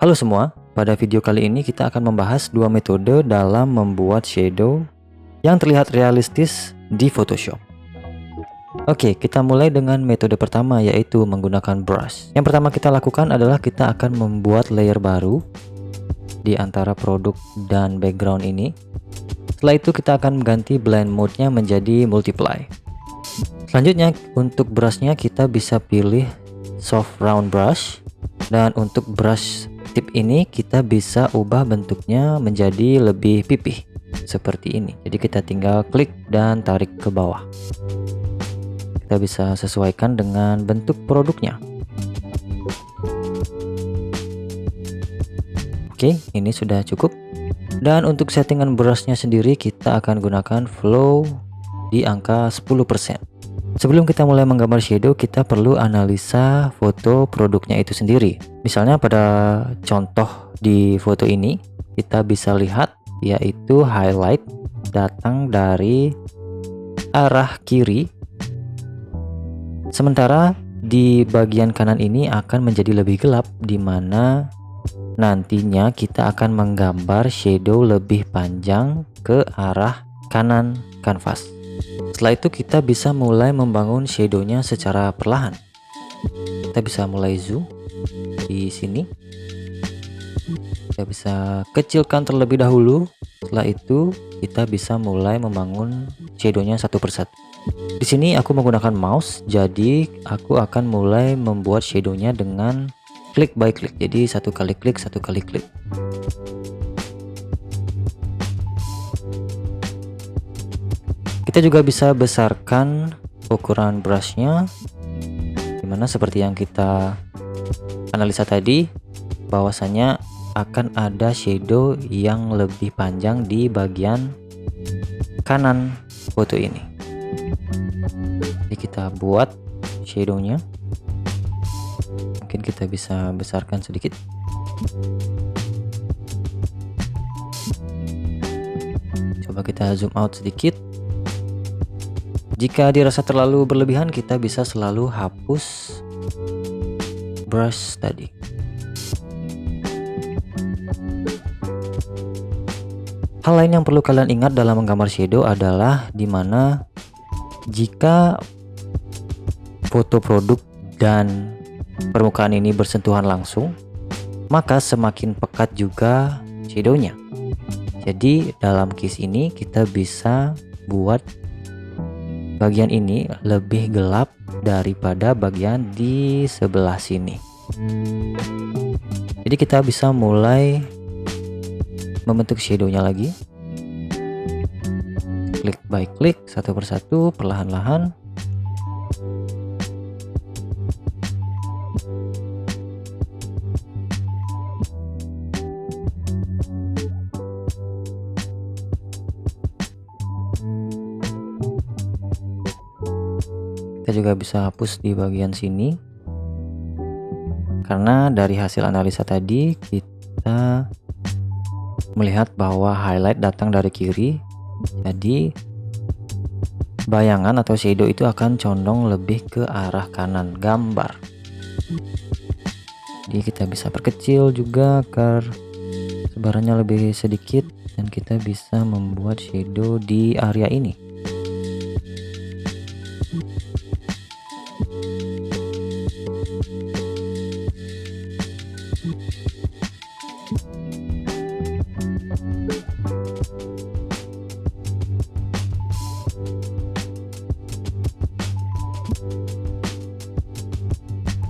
Halo semua, pada video kali ini kita akan membahas dua metode dalam membuat shadow yang terlihat realistis di Photoshop. Oke, kita mulai dengan metode pertama, yaitu menggunakan brush. Yang pertama kita lakukan adalah kita akan membuat layer baru di antara produk dan background ini. Setelah itu kita akan mengganti blend mode-nya menjadi multiply. Selanjutnya untuk brushnya kita bisa pilih soft round brush, dan untuk brush tip ini kita bisa ubah bentuknya menjadi lebih pipih seperti ini. Jadi kita tinggal klik dan tarik ke bawah. Kita bisa sesuaikan dengan bentuk produknya. Oke, ini sudah cukup. Dan untuk settingan brushnya sendiri kita akan gunakan flow di angka 10%. Sebelum kita mulai menggambar shadow, kita perlu analisa foto produknya itu sendiri. Misalnya pada contoh di foto ini, kita bisa lihat yaitu highlight datang dari arah kiri. Sementara di bagian kanan ini akan menjadi lebih gelap, di mana nantinya kita akan menggambar shadow lebih panjang ke arah kanan kanvas. Setelah itu kita bisa mulai membangun shadownya secara perlahan. Kita bisa mulai zoom di sini. Kita bisa kecilkan terlebih dahulu. Setelah itu kita bisa mulai membangun shadownya satu persatu. Di sini aku menggunakan mouse, jadi aku akan mulai membuat shadownya dengan klik by klik. Jadi satu kali klik, satu kali klik. Kita juga bisa besarkan ukuran brushnya, dimana seperti yang kita analisa tadi, bahwasanya akan ada shadow yang lebih panjang di bagian kanan foto ini. Jadi kita buat shadownya, mungkin kita bisa besarkan sedikit. Coba kita zoom out sedikit. Jika dirasa terlalu berlebihan, kita bisa selalu hapus brush tadi. Hal lain yang perlu kalian ingat dalam menggambar shadow adalah dimana jika foto produk dan permukaan ini bersentuhan langsung, maka semakin pekat juga shadownya. Jadi dalam case ini kita bisa buat bagian ini lebih gelap daripada bagian di sebelah sini. Jadi kita bisa mulai membentuk shadownya lagi. Klik by klik, satu persatu, perlahan-lahan. Kita juga bisa hapus di bagian sini, karena dari hasil analisa tadi kita melihat bahwa highlight datang dari kiri, jadi bayangan atau shadow itu akan condong lebih ke arah kanan gambar. Jadi kita bisa perkecil juga agar sebarannya lebih sedikit, dan kita bisa membuat shadow di area ini.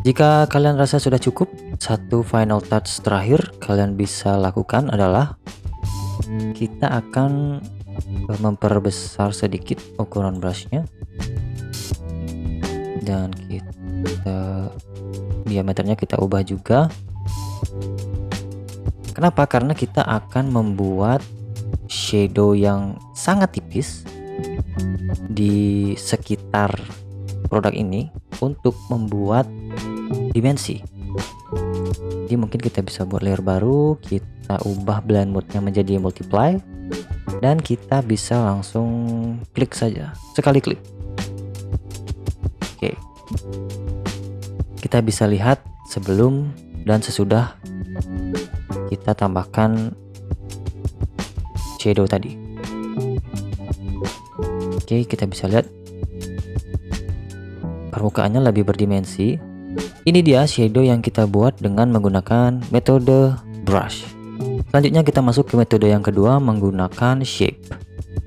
Jika kalian rasa sudah cukup, satu final touch terakhir kalian bisa lakukan adalah kita akan memperbesar sedikit ukuran brushnya, dan kita diameternya kita ubah juga. Kenapa? Karena kita akan membuat shadow yang sangat tipis di sekitar produk ini untuk membuat dimensi. Jadi mungkin kita bisa buat layer baru, kita ubah blend mode-nya menjadi multiply, dan kita bisa langsung klik saja, sekali klik. Oke, kita bisa lihat sebelum dan sesudah kita tambahkan shadow tadi. Oke, kita bisa lihat permukaannya lebih berdimensi. Ini dia shadow yang kita buat dengan menggunakan metode brush. Selanjutnya kita masuk ke metode yang kedua, menggunakan shape.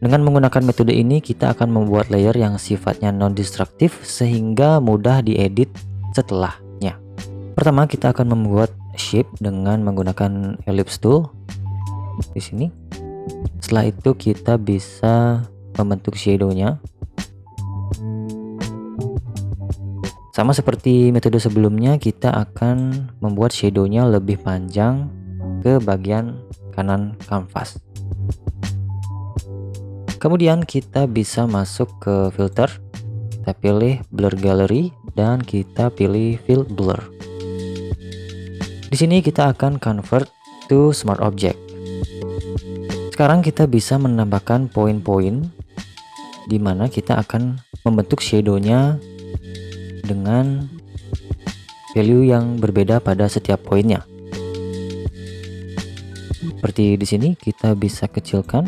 Dengan menggunakan metode ini kita akan membuat layer yang sifatnya non-destruktif sehingga mudah diedit setelahnya. Pertama kita akan membuat shape dengan menggunakan ellipse tool di sini. Setelah itu kita bisa membentuk shadownya. Sama seperti metode sebelumnya, kita akan membuat shadownya lebih panjang ke bagian kanan kanvas. Kemudian kita bisa masuk ke filter, kita pilih blur gallery dan kita pilih fill blur. Di sini kita akan convert to smart object. Sekarang kita bisa menambahkan poin-poin di mana kita akan membentuk shadownya dengan value yang berbeda pada setiap poinnya. Seperti di sini kita bisa kecilkan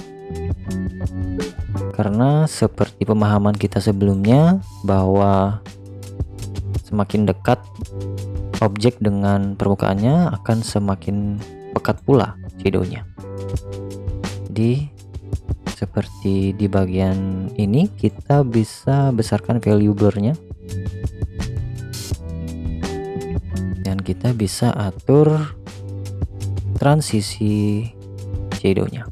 karena seperti pemahaman kita sebelumnya bahwa semakin dekat objek dengan permukaannya akan semakin pekat pula shadownya. Jadi seperti di bagian ini kita bisa besarkan value blurnya. Dan kita bisa atur transisi shadownya.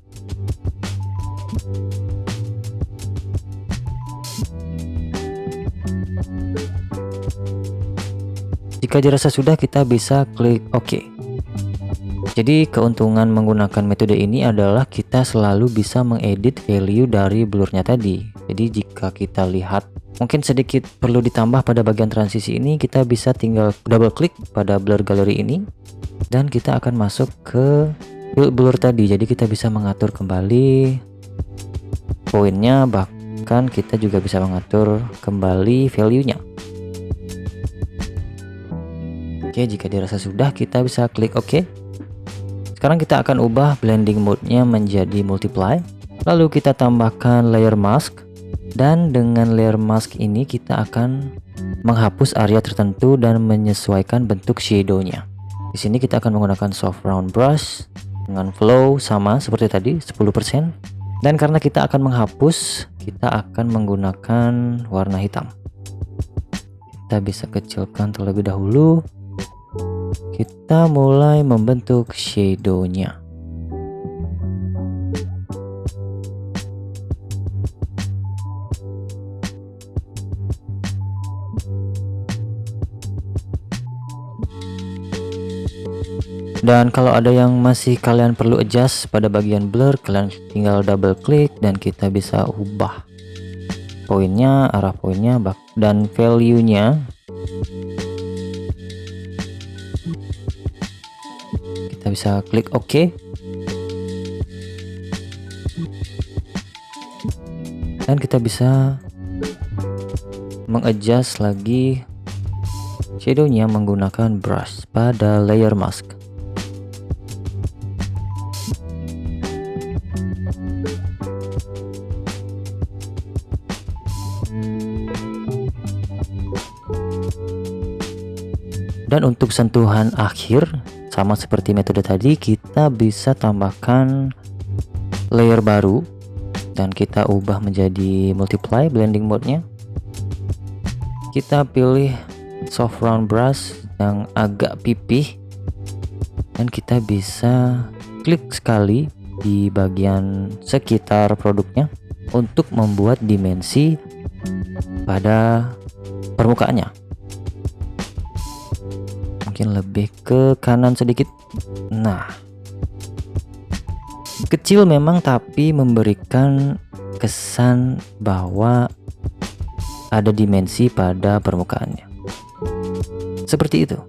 Jika dirasa sudah, kita bisa klik OK. Jadi keuntungan menggunakan metode ini adalah kita selalu bisa mengedit value dari blurnya tadi. Jadi jika kita lihat mungkin sedikit perlu ditambah pada bagian transisi ini, kita bisa tinggal double klik pada blur gallery ini dan kita akan masuk ke fill blur tadi. Jadi kita bisa mengatur kembali poinnya, bahkan kita juga bisa mengatur kembali value-nya. Oke, jika dirasa sudah, kita bisa klik OK. Sekarang kita akan ubah blending mode-nya menjadi multiply. Lalu kita tambahkan layer mask. Dan dengan layer mask ini kita akan menghapus area tertentu dan menyesuaikan bentuk shadow-nya. Di sini kita akan menggunakan soft round brush dengan flow sama seperti tadi 10%. Dan karena kita akan menghapus, kita akan menggunakan warna hitam. Kita bisa kecilkan terlebih dahulu. Kita mulai membentuk shadow-nya. Dan kalau ada yang masih kalian perlu adjust pada bagian blur, kalian tinggal double klik dan kita bisa ubah poinnya, arah poinnya, dan value-nya. Kita bisa klik OK. Dan kita bisa mengadjust lagi shadow-nya menggunakan brush pada layer mask. Dan untuk sentuhan akhir, sama seperti metode tadi, kita bisa tambahkan layer baru dan kita ubah menjadi multiply blending mode-nya. Kita pilih soft round brush yang agak pipih dan kita bisa klik sekali di bagian sekitar produknya untuk membuat dimensi pada permukaannya. Mungkin lebih ke kanan sedikit. Nah, kecil memang, tapi memberikan kesan bahwa ada dimensi pada permukaannya. Seperti itu.